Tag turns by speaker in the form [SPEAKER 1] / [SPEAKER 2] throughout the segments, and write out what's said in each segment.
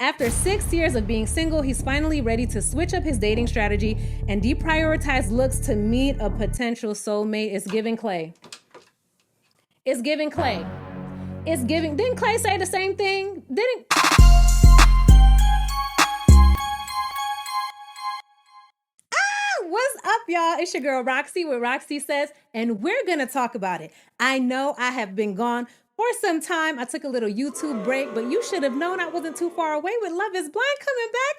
[SPEAKER 1] After 6 years of being single, he's finally ready to switch up his dating strategy and deprioritize looks to meet a potential soulmate. It's giving Clay. It's giving Clay. It's giving. Didn't Clay say the same thing? Didn't? What's up, y'all? It's your girl Roxy with Roxy Says, and we're gonna talk about it. I know I have been gone for some time. I took a little YouTube break, but you should have known I wasn't too far away with Love is Blind coming back.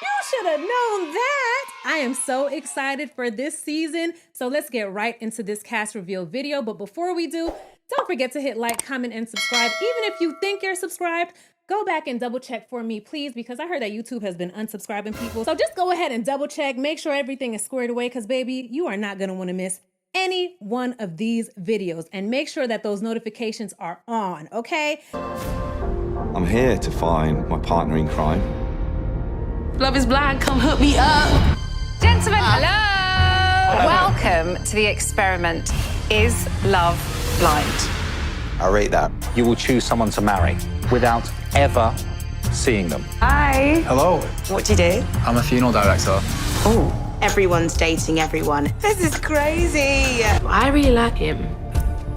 [SPEAKER 1] You should have known that. I am so excited for this season. So let's get right into this cast reveal video. But before we do, don't forget to hit like, comment, and subscribe. Even if you think you're subscribed, go back and double check for me, please, because I heard that YouTube has been unsubscribing people. So just go ahead and double check, make sure everything is squared away, because baby, you are not gonna wanna miss any one of these videos. And make sure that those notifications are on, okay?
[SPEAKER 2] I'm here to find my partner in crime.
[SPEAKER 3] Love is Blind, come hook me up.
[SPEAKER 4] Gentlemen, hello. Welcome to the experiment. Is love blind?
[SPEAKER 2] I rate that.
[SPEAKER 5] You will choose someone to marry without ever seeing them.
[SPEAKER 4] Hi.
[SPEAKER 5] Hello.
[SPEAKER 6] What do you do?
[SPEAKER 5] I'm a funeral director.
[SPEAKER 6] Oh, everyone's dating everyone. This is crazy.
[SPEAKER 3] I really like him.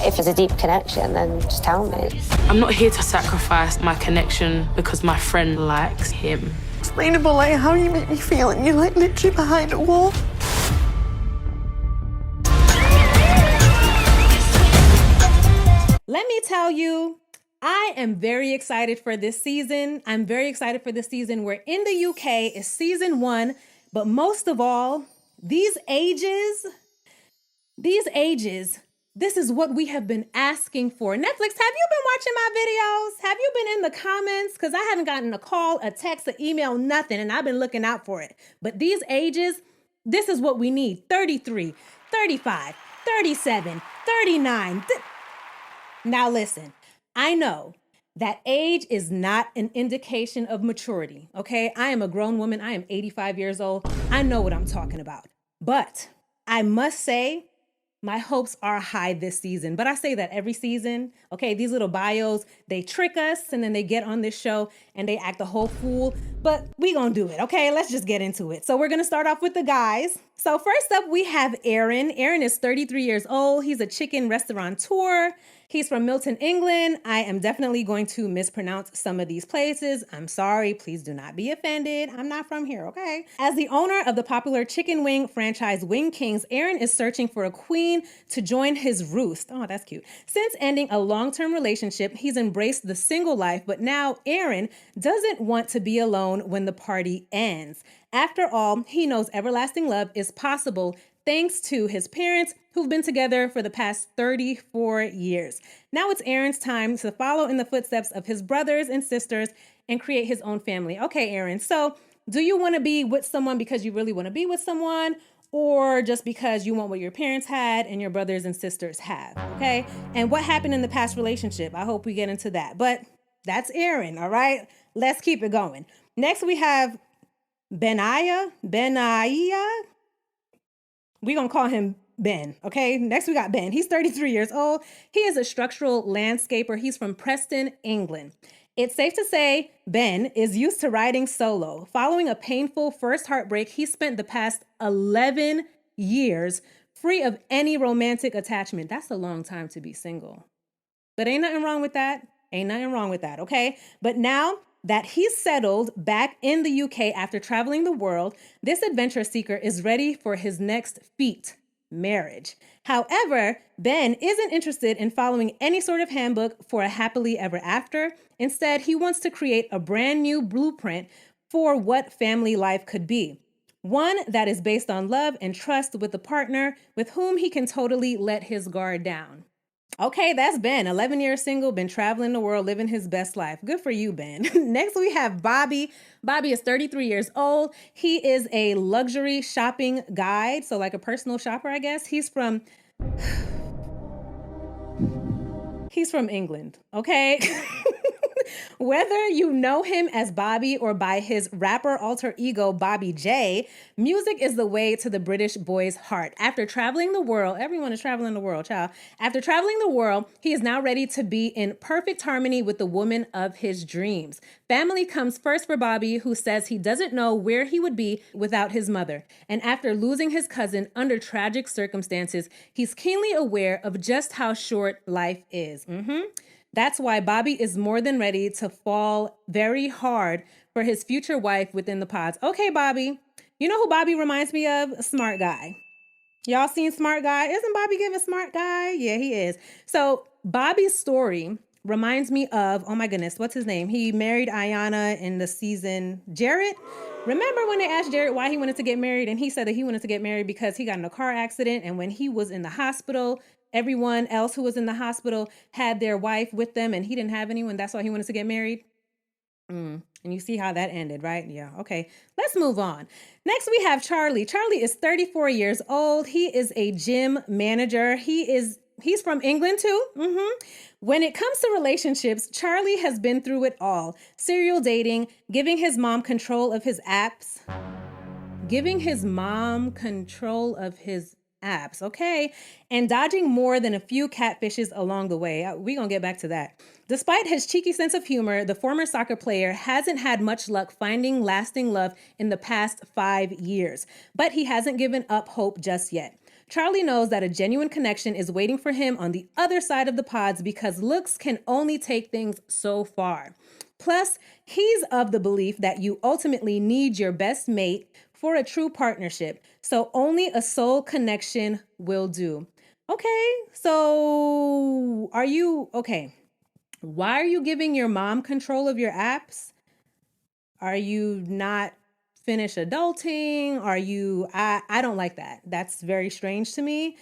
[SPEAKER 7] If there's a deep connection, then just tell me.
[SPEAKER 3] I'm not here to sacrifice my connection because my friend likes him.
[SPEAKER 6] Explainable, like how you make me feel, and you're like literally behind a wall.
[SPEAKER 1] Let me tell you, I am very excited for this season. I'm very excited for this season. We're in the UK, it's season 1, but most of all, these ages, this is what we have been asking for. Netflix, have you been watching my videos? Have you been in the comments? Because I haven't gotten a call, a text, an email, nothing, and I've been looking out for it. But these ages, this is what we need. 33, 35, 37, 39. Now listen, I know that age is not an indication of maturity, okay? I am a grown woman. I am 85 years old. I know what I'm talking about. But I must say, my hopes are high this season, but I say that every season, okay? These little bios, they trick us and then they get on this show and they act a whole fool, but we gonna do it, okay? Let's just get into it. So we're gonna start off with the guys. So first up, we have Aaron. Aaron is 33 years old. He's a chicken restaurateur. He's from Milton, England. I am definitely going to mispronounce some of these places. I'm sorry, please do not be offended. I'm not from here, okay? As the owner of the popular chicken wing franchise Wing Kings, Aaron is searching for a queen to join his roost. Oh, that's cute. Since ending a long-term relationship, he's embraced the single life, but now Aaron doesn't want to be alone when the party ends. After all, he knows everlasting love is possible thanks to his parents who've been together for the past 34 years. Now it's Aaron's time to follow in the footsteps of his brothers and sisters and create his own family. Okay, Aaron, so do you want to be with someone because you really want to be with someone, or just because you want what your parents had and your brothers and sisters have, okay? And what happened in the past relationship? I hope we get into that, but that's Aaron, all right? Let's keep it going. Next, we have Benaiah. We're going to call him Ben, okay? Next, we got Ben. He's 33 years old. He is a structural landscaper. He's from Preston, England. It's safe to say Ben is used to riding solo. Following a painful first heartbreak, he spent the past 11 years free of any romantic attachment. That's a long time to be single. But ain't nothing wrong with that. Ain't nothing wrong with that, okay? But now that he's settled back in the UK after traveling the world, this adventure seeker is ready for his next feat, marriage. However, Ben isn't interested in following any sort of handbook for a happily ever after. Instead, he wants to create a brand new blueprint for what family life could be. One that is based on love and trust with a partner with whom he can totally let his guard down. Okay, that's Ben, 11 years single, been traveling the world, living his best life. Good for you, Ben. Next, we have Bobby. Bobby is 33 years old. He is a luxury shopping guide, so like a personal shopper, I guess. He's from England, okay? Whether you know him as Bobby or by his rapper alter ego, Bobby J, music is the way to the British boy's heart. After traveling the world, everyone is traveling the world, child. After traveling the world, he is now ready to be in perfect harmony with the woman of his dreams. Family comes first for Bobby, who says he doesn't know where he would be without his mother. And after losing his cousin under tragic circumstances, he's keenly aware of just how short life is. That's why Bobby is more than ready to fall very hard for his future wife within the pods. Okay, Bobby. You know who Bobby reminds me of? A smart guy. Y'all seen Smart Guy? Isn't Bobby Given Smart Guy? Yeah, he is. So Bobby's story reminds me of, oh my goodness, what's his name? He married Ayana in the season, Jarrett. Remember when they asked Jarrett why he wanted to get married? And he said that he wanted to get married because he got in a car accident. And when he was in the hospital, everyone else who was in the hospital had their wife with them and he didn't have anyone. That's why he wanted to get married. And you see how that ended, right? Yeah. Okay. Let's move on. Next, we have Charlie. Charlie is 34 years old. He is a gym manager. He's from England too. When it comes to relationships, Charlie has been through it all. Serial dating, giving his mom control of his apps. Okay? And dodging more than a few catfishes along the way. We're going to get back to that. Despite his cheeky sense of humor, the former soccer player hasn't had much luck finding lasting love in the past 5 years. But he hasn't given up hope just yet. Charlie knows that a genuine connection is waiting for him on the other side of the pods because looks can only take things so far. Plus, he's of the belief that you ultimately need your best mate for a true partnership. So only a soul connection will do. Okay, so why are you giving your mom control of your apps? Are you not finished adulting? I don't like that. That's very strange to me.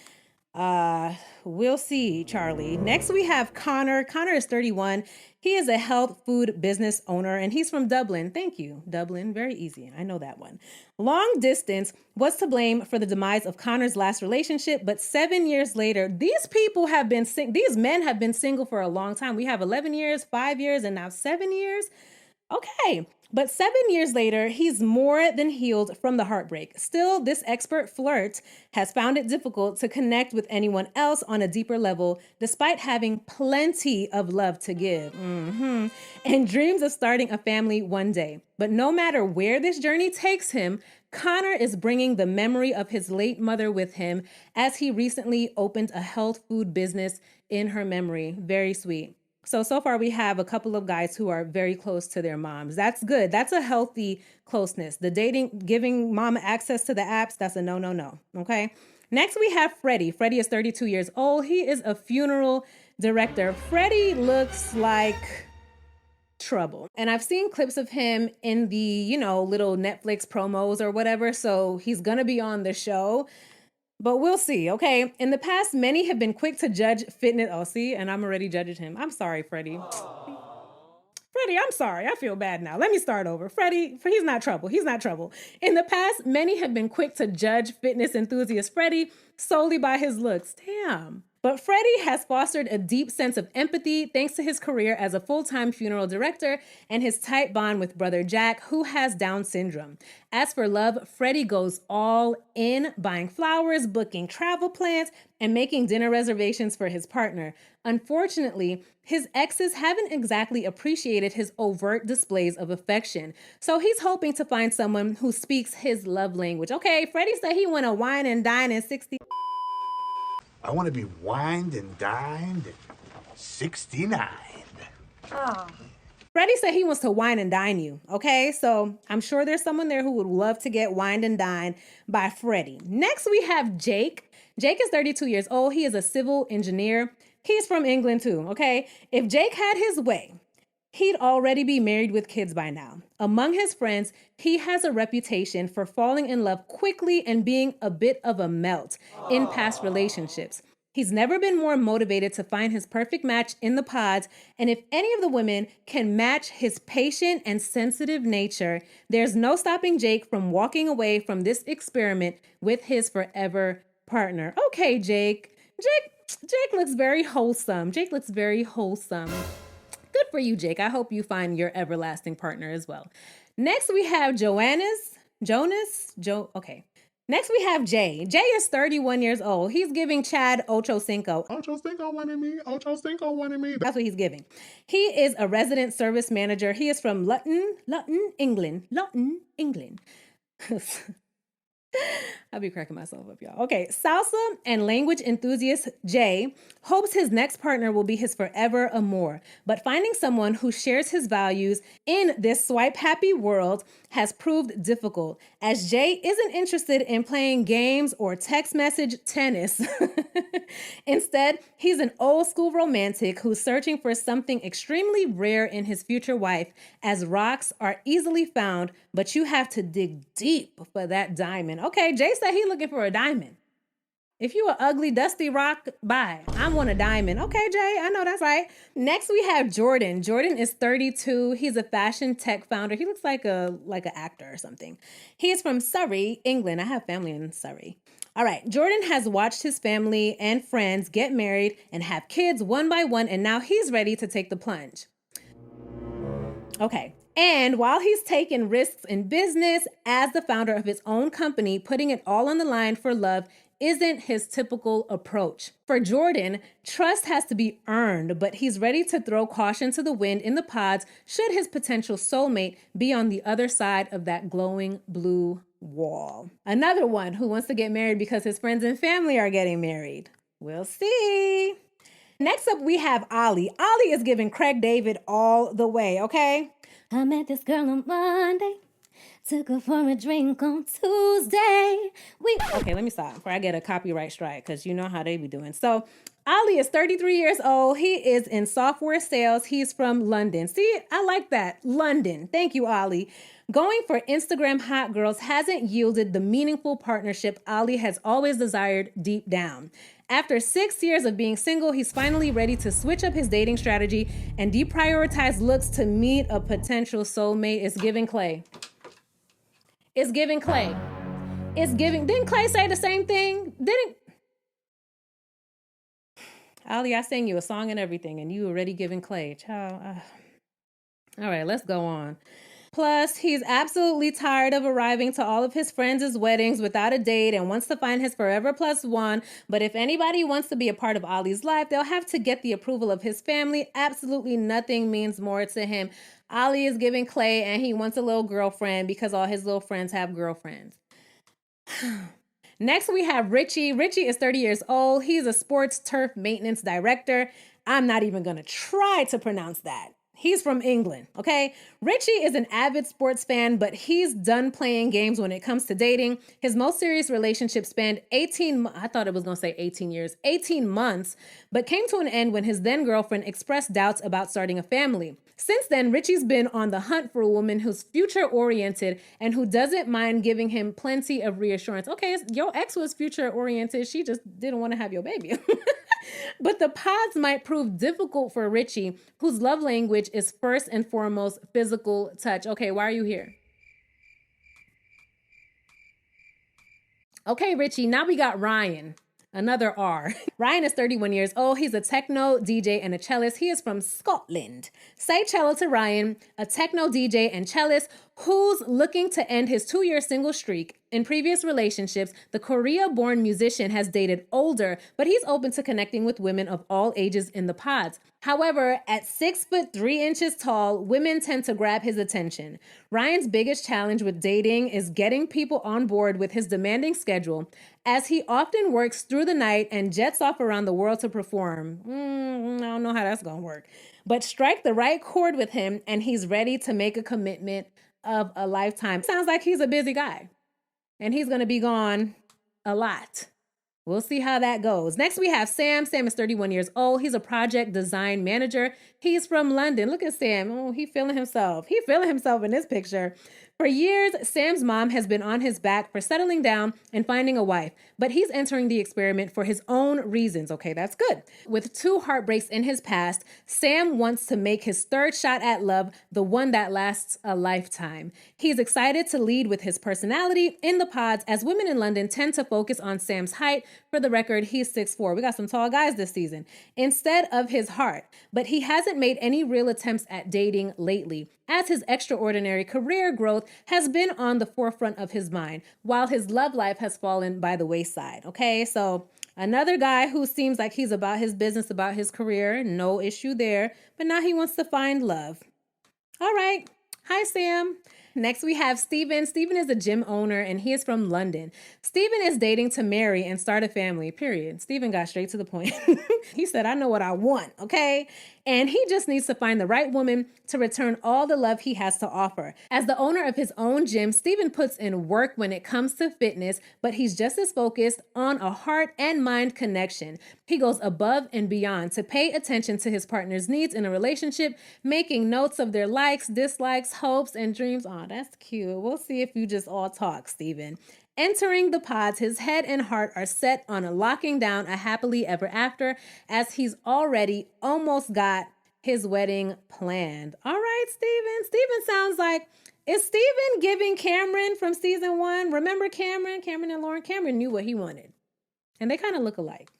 [SPEAKER 1] We'll see, Charlie. Next, we have Connor. Connor is 31. He is a health food business owner, and he's from Dublin. Thank you, Dublin. Very easy. I know that one. Long distance was to blame for the demise of Connor's last relationship, but 7 years later, these men have been single for a long time. We have 11 years, 5 years, and now 7 years. Okay, but 7 years later, he's more than healed from the heartbreak. Still, this expert flirt has found it difficult to connect with anyone else on a deeper level, despite having plenty of love to give. And dreams of starting a family one day. But no matter where this journey takes him, Connor is bringing the memory of his late mother with him as he recently opened a health food business in her memory. Very sweet. So far we have a couple of guys who are very close to their moms. That's good. That's a healthy closeness. The dating, giving mom access to the apps, that's a no. Okay. Next we have Freddy. Freddy is 32 years old. He is a funeral director. Freddy looks like trouble. And I've seen clips of him in the, little Netflix promos or whatever. So he's going to be on the show. But we'll see, okay? In the past, many have been quick to judge fitness. Oh, see? And I'm already judging him. I'm sorry, Freddy. Freddy, I'm sorry. I feel bad now. Let me start over. Freddy, he's not trouble. He's not trouble. In the past, many have been quick to judge fitness enthusiast Freddy solely by his looks. Damn. But Freddy has fostered a deep sense of empathy thanks to his career as a full-time funeral director and his tight bond with brother Jack, who has Down syndrome. As for love, Freddy goes all in, buying flowers, booking travel plans, and making dinner reservations for his partner. Unfortunately, his exes haven't exactly appreciated his overt displays of affection. So he's hoping to find someone who speaks his love language. Okay, Freddy said he want to wine and dine in 60.
[SPEAKER 8] I want to be wined and dined at 69.
[SPEAKER 1] Oh. Freddy said he wants to wine and dine you, okay? So I'm sure there's someone there who would love to get wined and dined by Freddy. Next, we have Jake. Jake is 32 years old. He is a civil engineer. He's from England too, okay? If Jake had his way, he'd already be married with kids by now. Among his friends, he has a reputation for falling in love quickly and being a bit of a melt in past relationships. He's never been more motivated to find his perfect match in the pods, and if any of the women can match his patient and sensitive nature, there's no stopping Jake from walking away from this experiment with his forever partner. Okay, Jake looks very wholesome. Jake looks very wholesome. Good for you, Jake. I hope you find your everlasting partner as well. Next, we have okay. Next, we have Jay. Jay is 31 years old. He's giving Chad Ocho Cinco.
[SPEAKER 9] Ocho Cinco wanted me. Ocho Cinco wanted me.
[SPEAKER 1] That's what he's giving. He is a resident service manager. He is from Luton, England. I'll be cracking myself up, y'all. Okay, salsa and language enthusiast Jay hopes his next partner will be his forever amour, but finding someone who shares his values in this swipe-happy world has proved difficult, as Jay isn't interested in playing games or text message tennis. Instead, he's an old-school romantic who's searching for something extremely rare in his future wife, as rocks are easily found, but you have to dig deep for that diamond. Okay, Jay said he's looking for a diamond. If you an ugly, dusty rock, bye. I want a diamond. Okay, Jay, I know that's right. Next, we have Jordan. Jordan is 32. He's a fashion tech founder. He looks like an actor or something. He is from Surrey, England. I have family in Surrey. All right, Jordan has watched his family and friends get married and have kids one by one, and now he's ready to take the plunge. Okay. And while he's taking risks in business as the founder of his own company, putting it all on the line for love isn't his typical approach. For Jordan, trust has to be earned, but he's ready to throw caution to the wind in the pods should his potential soulmate be on the other side of that glowing blue wall. Another one who wants to get married because his friends and family are getting married. We'll see. Next up, we have Ollie. Ollie is giving Craig David all the way, okay?
[SPEAKER 10] I met this girl on Monday, took her for a drink on Tuesday.
[SPEAKER 1] Okay, let me stop before I get a copyright strike, because you know how they be doing. So Ollie is 33 years old. He is in software sales. He's from London. See, I like that. London. Thank you, Ollie. Going for Instagram hot girls hasn't yielded the meaningful partnership Ollie has always desired deep down. After 6 years of being single, he's finally ready to switch up his dating strategy and deprioritize looks to meet a potential soulmate. It's giving Clay. It's giving Clay. It's giving. Didn't Clay say the same thing? Ollie, I sang you a song and everything, and you already giving Clay. Child. All right, let's go on. Plus, he's absolutely tired of arriving to all of his friends' weddings without a date and wants to find his forever plus one. But if anybody wants to be a part of Ollie's life, they'll have to get the approval of his family. Absolutely nothing means more to him. Ollie is giving Clay, and he wants a little girlfriend because all his little friends have girlfriends. Next, we have Richie. Richie is 30 years old. He's a sports turf maintenance director. I'm not even going to try to pronounce that. He's from England, okay? Richie is an avid sports fan, but he's done playing games when it comes to dating. His most serious relationship spanned 18 months, but came to an end when his then girlfriend expressed doubts about starting a family. Since then, Richie's been on the hunt for a woman who's future-oriented and who doesn't mind giving him plenty of reassurance. Okay, your ex was future-oriented. She just didn't want to have your baby. But the pods might prove difficult for Richie, whose love language is first and foremost physical touch. Okay, why are you here? Okay, Richie, now we got Ryan. Another R. Ryan is 31 years old. He's a techno DJ and a cellist. He is from Scotland. Say cello to Ryan, a techno DJ and cellist who's looking to end his 2-year single streak. In previous relationships, the Korea-born musician has dated older, but he's open to connecting with women of all ages in the pods. However, at 6'3" tall, women tend to grab his attention. Ryan's biggest challenge with dating is getting people on board with his demanding schedule, as he often works through the night and jets off around the world to perform. I don't know how that's gonna work. But strike the right chord with him and he's ready to make a commitment of a lifetime. Sounds like he's a busy guy. And he's going to be gone a lot. We'll see how that goes. Next, we have Sam. Sam is 31 years old. He's a project design manager. He's from London. Look at Sam. Oh, he's feeling himself. He's feeling himself in this picture. For years, Sam's mom has been on his back for settling down and finding a wife, but he's entering the experiment for his own reasons. Okay, that's good. With 2 heartbreaks in his past, Sam wants to make his third shot at love the one that lasts a lifetime. He's excited to lead with his personality in the pods, as women in London tend to focus on Sam's height, For the record, he's 6'4". We got some tall guys this season. Instead of his heart. But he hasn't made any real attempts at dating lately, as his extraordinary career growth has been on the forefront of his mind, while his love life has fallen by the wayside. Okay, so another guy who seems like he's about his business, about his career, no issue there, but now he wants to find love. All right. Hi, Sam. Next, we have Steven. Steven is a gym owner, and he is from London. Steven is dating to marry and start a family, period. Steven got straight to the point. He said, I know what I want, okay? And he just needs to find the right woman to return all the love he has to offer. As the owner of his own gym, Steven puts in work when it comes to fitness, but he's just as focused on a heart and mind connection. He goes above and beyond to pay attention to his partner's needs in a relationship, making notes of their likes, dislikes, hopes, and dreams. Oh, that's cute. We'll see if you just all talk, Steven. Entering the pods, his head and heart are set on locking down a happily ever after, as he's already almost got his wedding planned. All right, Steven. Steven sounds like, is Steven giving Cameron from season 1? Remember Cameron? Cameron and Lauren? Cameron knew what he wanted. And they kind of look alike.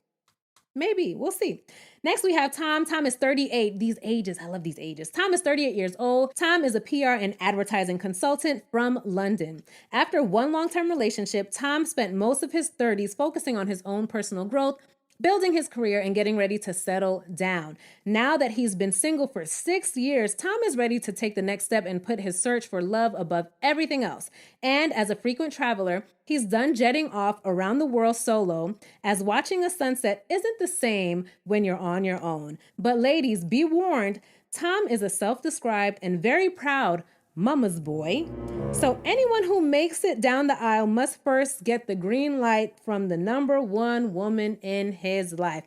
[SPEAKER 1] Maybe. We'll see. Next, we have Tom. Tom is 38. These ages, I love these ages. Tom is 38 years old. Tom is a PR and advertising consultant from London. After one long-term relationship, Tom spent most of his 30s focusing on his own personal growth, building his career, and getting ready to settle down. Now that he's been single for 6 years, Tom is ready to take the next step and put his search for love above everything else. And as a frequent traveler, he's done jetting off around the world solo, as watching a sunset isn't the same when you're on your own. But ladies, be warned, Tom is a self-described and very proud mama's boy. So anyone who makes it down the aisle must first get the green light from the number one woman in his life.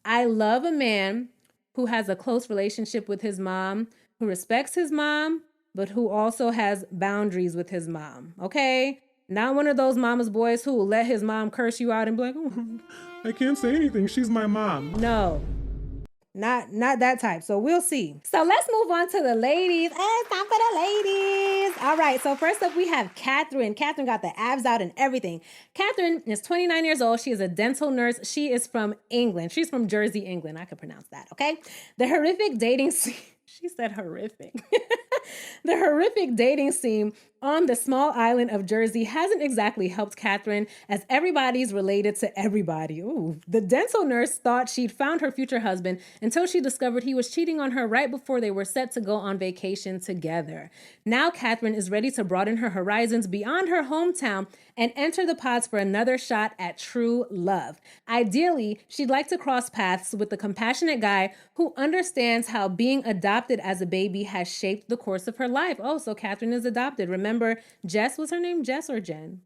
[SPEAKER 1] I love a man who has a close relationship with his mom, who respects his mom, but who also has boundaries with his mom, okay? Not one of those mama's boys who will let his mom curse you out and be like, oh,
[SPEAKER 9] I can't say anything. She's my mom.
[SPEAKER 1] no. Not that type. So we'll see. So let's move on to the ladies. It's time for the ladies. All right. So first up, we have Katherine. Katherine got the abs out and everything. Katherine is 29 years old. She is a dental nurse. She is from England. She's from Jersey, England. I could pronounce that. Okay. The horrific dating scene. She said horrific. The horrific dating scene on the small island of Jersey hasn't exactly helped Katherine, as everybody's related to everybody. Ooh. The dental nurse thought she'd found her future husband until she discovered he was cheating on her right before they were set to go on vacation together. Now Katherine is ready to broaden her horizons beyond her hometown and enter the pods for another shot at true love. Ideally, she'd like to cross paths with the compassionate guy who understands how being adopted as a baby has shaped the course of her life. Oh, so Katherine is adopted. Remember, Jess, was her name Jess or Jen?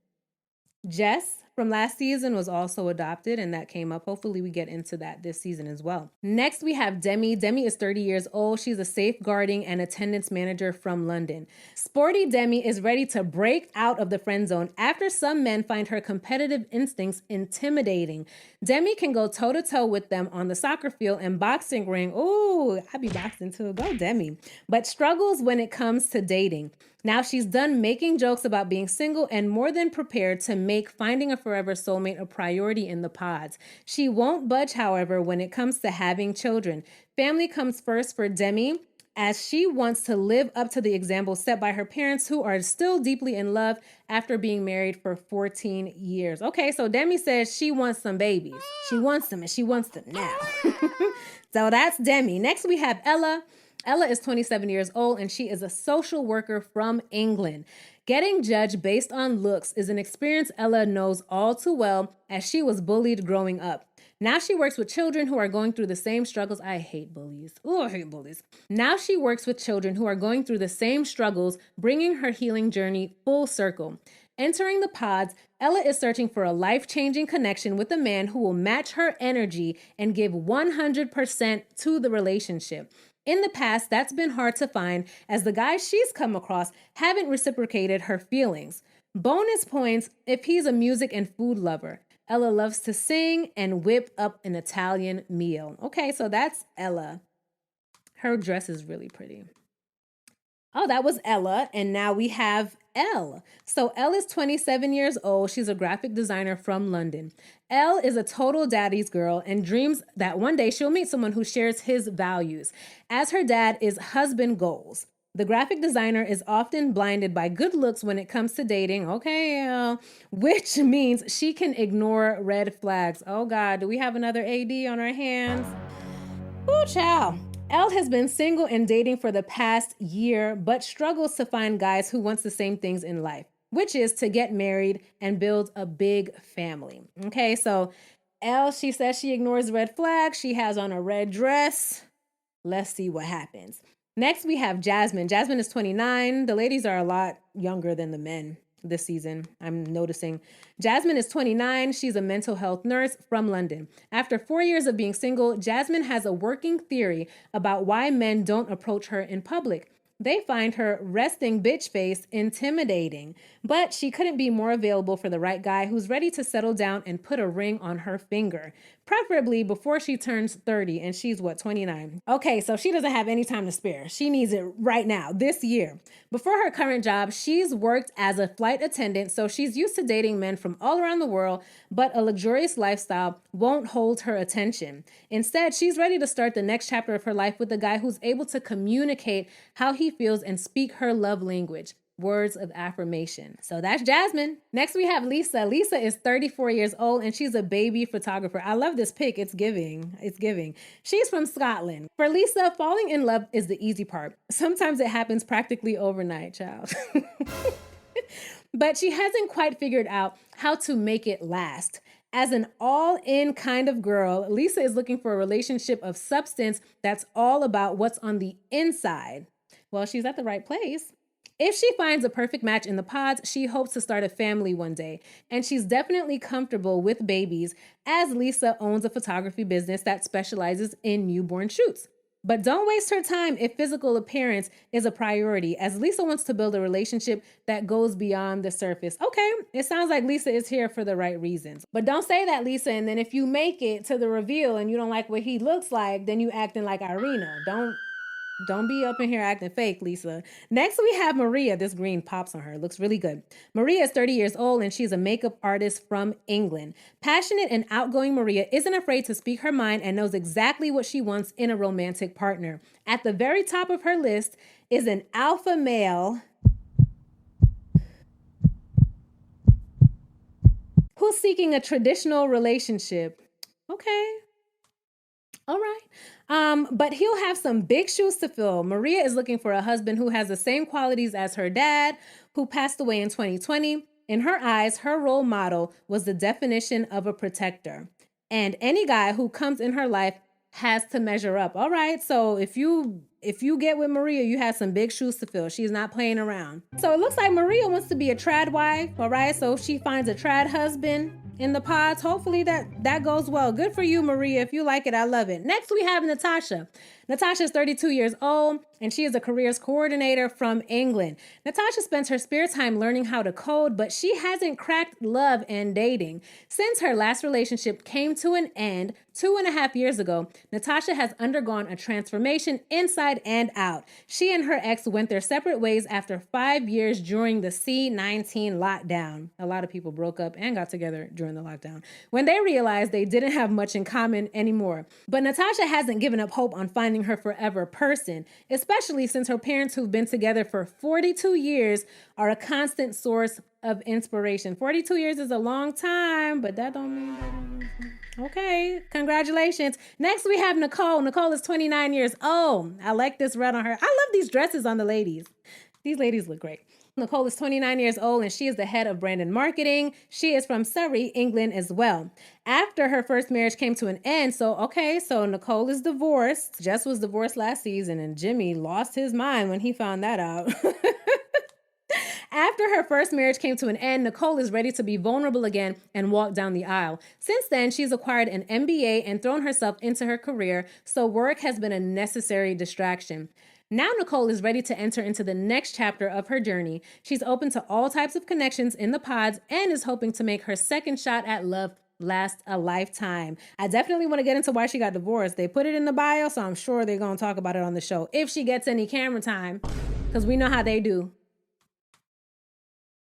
[SPEAKER 1] Jess from last season was also adopted, and that came up. Hopefully we get into that this season as well. Next, we have Demi. Demi is 30 years old. She's a safeguarding and attendance manager from London. Sporty Demi is ready to break out of the friend zone after some men find her competitive instincts intimidating. Demi can go toe-to-toe with them on the soccer field and boxing ring. Ooh, I'd be boxing too. Go Demi. But struggles when it comes to dating. Now she's done making jokes about being single and more than prepared to make finding a forever soulmate a priority in the pods. She won't budge, however, when it comes to having children. Family comes first for Demi, as she wants to live up to the example set by her parents, who are still deeply in love after being married for 14 years. Okay, so Demi says she wants some babies. She wants them, and she wants them now. So that's Demi. Next, we have Ella. Ella is 27 years old, and she is a social worker from England. Getting judged based on looks is an experience Ella knows all too well, as she was bullied growing up. Now she works with children who are going through the same struggles. I hate bullies. Oh, I hate bullies. Now she works with children who are going through the same struggles, bringing her healing journey full circle. Entering the pods, Ella is searching for a life-changing connection with a man who will match her energy and give 100% to the relationship. In the past, that's been hard to find, as the guys she's come across haven't reciprocated her feelings. Bonus points if he's a music and food lover. Ella loves to sing and whip up an Italian meal. Okay, so that's Ella. Her dress is really pretty. Oh, that was Ella. And now we have Elle. So Elle is 27 years old. She's a graphic designer from London. Elle is a total daddy's girl and dreams that one day she'll meet someone who shares his values, as her dad is husband goals. The graphic designer is often blinded by good looks when it comes to dating, which means she can ignore red flags. Oh God, do we have another AD on our hands? Ooh, child. Elle has been single and dating for the past year, but struggles to find guys who wants the same things in life, which is to get married and build a big family. Okay, so Elle, she says she ignores red flags. She has on a red dress. Let's see what happens. Next, we have Jasmine. Jasmine is 29. The ladies are a lot younger than the men this season, I'm noticing. Jasmine is 29. She's a mental health nurse from London. After 4 years of being single, Jasmine has a working theory about why men don't approach her in public. They find her resting bitch face intimidating, but she couldn't be more available for the right guy who's ready to settle down and put a ring on her finger, preferably before she turns 30, and she's 29. Okay, so she doesn't have any time to spare. She needs it right now, this year. Before her current job, she's worked as a flight attendant, so she's used to dating men from all around the world, but a luxurious lifestyle won't hold her attention. Instead, she's ready to start the next chapter of her life with a guy who's able to communicate how he feels and speak her love language. Words of affirmation. So that's Jasmine. Next, we have Lisa. Lisa is 34 years old and she's a baby photographer. I love this pic. It's giving. It's giving. She's from Scotland. For Lisa, falling in love is the easy part. Sometimes it happens practically overnight, child. But she hasn't quite figured out how to make it last. As an all-in kind of girl, Lisa is looking for a relationship of substance that's all about what's on the inside. Well, she's at the right place. If she finds a perfect match in the pods, she hopes to start a family one day. And she's definitely comfortable with babies, as Lisa owns a photography business that specializes in newborn shoots. But don't waste her time if physical appearance is a priority, as Lisa wants to build a relationship that goes beyond the surface. Okay, it sounds like Lisa is here for the right reasons. But don't say that, Lisa, and then if you make it to the reveal and you don't like what he looks like, then you acting like Irina. Don't be up in here acting fake, Lisa. Next, we have Maria. This green pops on her. Looks really good. Maria is 30 years old, and she's a makeup artist from England. Passionate and outgoing Maria isn't afraid to speak her mind and knows exactly what she wants in a romantic partner. At the very top of her list is an alpha male who's seeking a traditional relationship. Okay. All right. But he'll have some big shoes to fill. Maria is looking for a husband who has the same qualities as her dad, who passed away in 2020. In her eyes, her role model was the definition of a protector. And any guy who comes in her life has to measure up. All right. So if you get with Maria, you have some big shoes to fill. She's not playing around. So it looks like Maria wants to be a trad wife. All right. So if she finds a trad husband in the pods, hopefully that goes well. Good for you, Maria. If you like it, I love it. Next, we have Natasha. Natasha is 32 years old, and she is a careers coordinator from England. Natasha spends her spare time learning how to code, but she hasn't cracked love and dating. Since her last relationship came to an end 2.5 years ago, Natasha has undergone a transformation inside and out. She and her ex went their separate ways after 5 years during the C-19 lockdown. A lot of people broke up and got together during the lockdown when they realized they didn't have much in common anymore. But Natasha hasn't given up hope on finding her forever person, especially since her parents, who've been together for 42 years, are a constant source of inspiration. 42 years is a long time, but that don't mean okay, congratulations. Next, we have Nicole. Nicole is 29 years old. I like this red on her. I love these dresses on the ladies. These ladies look great. Nicole is 29 years old and she is the head of brand and marketing. She is from Surrey, England as well. After her first marriage came to an end, so Nicole is divorced. Jess was divorced last season and Jimmy lost his mind when he found that out. After her first marriage came to an end, Nicole is ready to be vulnerable again and walk down the aisle. Since then, she's acquired an MBA and thrown herself into her career, so work has been a necessary distraction. Now Nicole is ready to enter into the next chapter of her journey. She's open to all types of connections in the pods and is hoping to make her second shot at love last a lifetime. I definitely want to get into why she got divorced. They put it in the bio, so I'm sure they're going to talk about it on the show if she gets any camera time, because we know how they do.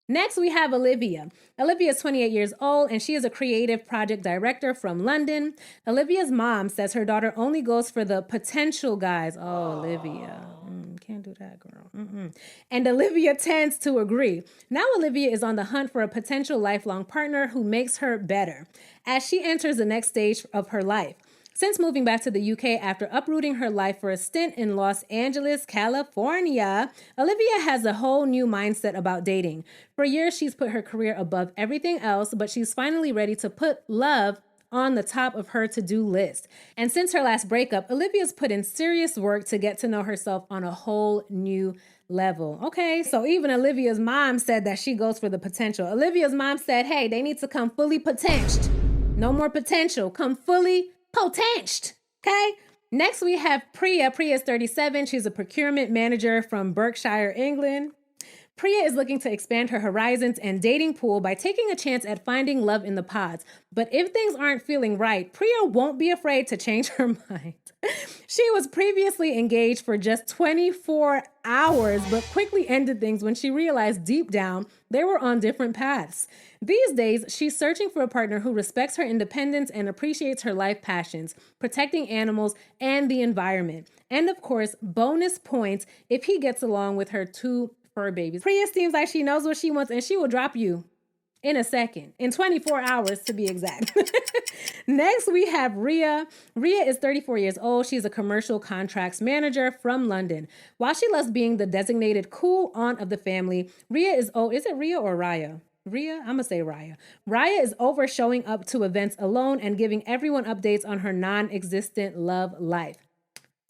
[SPEAKER 1] Next, we have Olivia. Olivia is 28 years old, and she is a creative project director from London. Olivia's mom says her daughter only goes for the potential guys. Oh, Olivia. Can't do that, girl. And Olivia tends to agree. Now Olivia is on the hunt for a potential lifelong partner who makes her better as she enters the next stage of her life. Since moving back to the UK after uprooting her life for a stint in Los Angeles, California, Olivia has a whole new mindset about dating. For years, she's put her career above everything else, but she's finally ready to put love on the top of her to-do list. And since her last breakup, Olivia's put in serious work to get to know herself on a whole new level. Okay, so even Olivia's mom said that she goes for the potential. Olivia's mom said, hey, they need to come fully potential. No more potential, come fully potential. Okay? Next, we have Priya. Priya is 37. She's a procurement manager from Berkshire, England. Priya is looking to expand her horizons and dating pool by taking a chance at finding love in the pods. But if things aren't feeling right, Priya won't be afraid to change her mind. She was previously engaged for just 24 hours, but quickly ended things when she realized deep down they were on different paths. These days, she's searching for a partner who respects her independence and appreciates her life passions, protecting animals and the environment. And of course, bonus points if he gets along with her two fur babies. Priya seems like she knows what she wants, and she will drop you in a second, in 24 hours to be exact. Next, we have Rhea. Rhea is 34 years old. She's a commercial contracts manager from London. While she loves being the designated cool aunt of the family, Rhea is is it Rhea or Raya? Rhea? I'm going to say Raya. Raya is over showing up to events alone and giving everyone updates on her non-existent love life.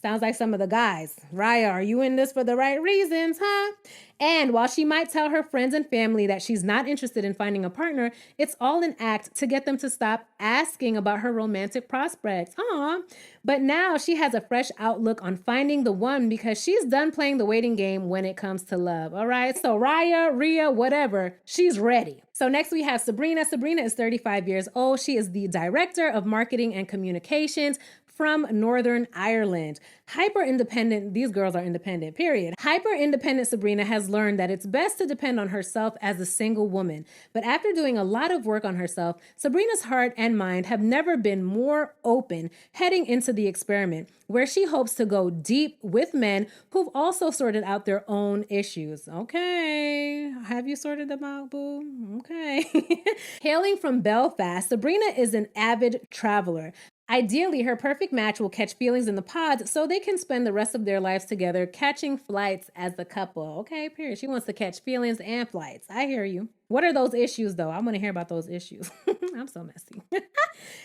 [SPEAKER 1] Sounds like some of the guys. Raya, are you in this for the right reasons, huh? And while she might tell her friends and family that she's not interested in finding a partner, it's all an act to get them to stop asking about her romantic prospects. Aw. But now she has a fresh outlook on finding the one because she's done playing the waiting game when it comes to love. All right. So Raya, Rhea, whatever, she's ready. So next we have Sabrina. Sabrina is 35 years old. She is the director of marketing and communications from Northern Ireland. Hyper-independent, these girls are independent, period. Hyper-independent Sabrina has learned that it's best to depend on herself as a single woman. But after doing a lot of work on herself, Sabrina's heart and mind have never been more open heading into the experiment, where she hopes to go deep with men who've also sorted out their own issues. Okay, have you sorted them out, boo? Okay. Hailing from Belfast, Sabrina is an avid traveler. Ideally, her perfect match will catch feelings in the pods so they can spend the rest of their lives together catching flights as a couple. Okay, period. She wants to catch feelings and flights. I hear you. What are those issues, though? I want to hear about those issues. I'm so messy.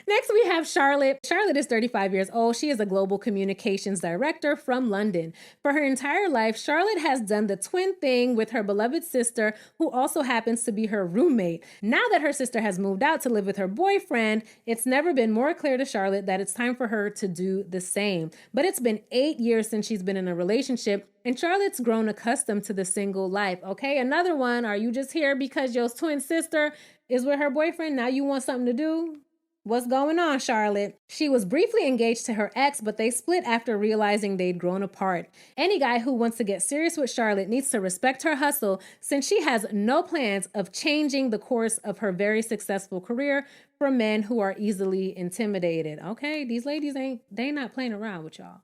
[SPEAKER 1] Next, we have Charlotte. Charlotte is 35 years old. She is a global communications director from London. For her entire life, Charlotte has done the twin thing with her beloved sister, who also happens to be her roommate. Now that her sister has moved out to live with her boyfriend, it's never been more clear to Charlotte that it's time for her to do the same. But it's been 8 years since she's been in a relationship, and Charlotte's grown accustomed to the single life. Okay, another one. Are you just here because your twin sister is with her boyfriend? Now you want something to do? What's going on, Charlotte? She was briefly engaged to her ex, but they split after realizing they'd grown apart. Any guy who wants to get serious with Charlotte needs to respect her hustle, since she has no plans of changing the course of her very successful career for men who are easily intimidated. Okay, these ladies they not playing around with y'all.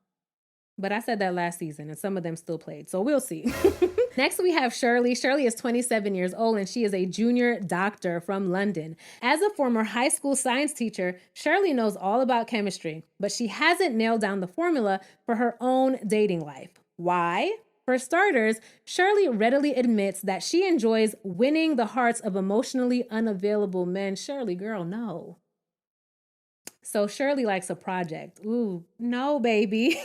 [SPEAKER 1] But I said that last season, and some of them still played, so we'll see. Next, we have Shirley. Shirley is 27 years old, and she is a junior doctor from London. As a former high school science teacher, Shirley knows all about chemistry, but she hasn't nailed down the formula for her own dating life. Why? For starters, Shirley readily admits that she enjoys winning the hearts of emotionally unavailable men. Shirley, girl, no. So Shirley likes a project. Ooh, no, baby.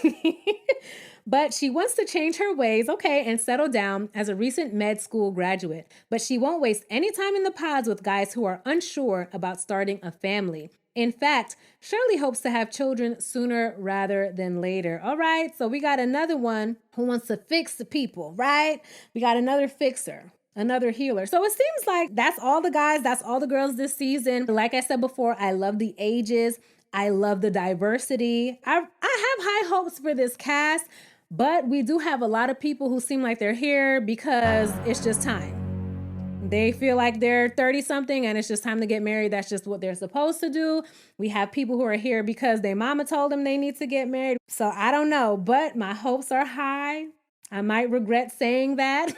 [SPEAKER 1] But she wants to change her ways, okay, and settle down as a recent med school graduate. But she won't waste any time in the pods with guys who are unsure about starting a family. In fact, Shirley hopes to have children sooner rather than later. All right, so we got another one who wants to fix the people, right? We got another fixer. Another healer. So it seems like that's all the guys, that's all the girls this season. Like I said before, I love the ages. I love the diversity. I have high hopes for this cast, but we do have a lot of people who seem like they're here because it's just time. They feel like they're 30-something and it's just time to get married. That's just what they're supposed to do. We have people who are here because their mama told them they need to get married. So I don't know, but my hopes are high. I might regret saying that.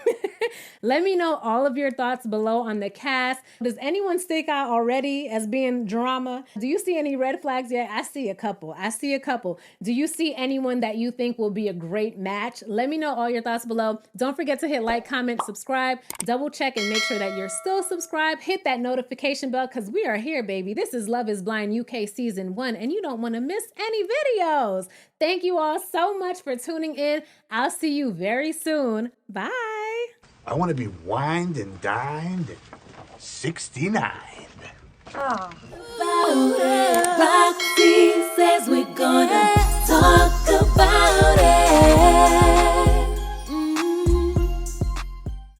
[SPEAKER 1] Let me know all of your thoughts below on the cast. Does anyone stick out already as being drama? Do you see any red flags yet? I see a couple. Do you see anyone that you think will be a great match? Let me know all your thoughts below. Don't forget to hit like, comment, subscribe, double check and make sure that you're still subscribed. Hit that notification bell because we are here, baby. This is Love is Blind UK Season 1 and you don't want to miss any videos. Thank you all so much for tuning in. I'll see you very soon. Bye.
[SPEAKER 8] I want to be wined and dined at 69.
[SPEAKER 10] Oh.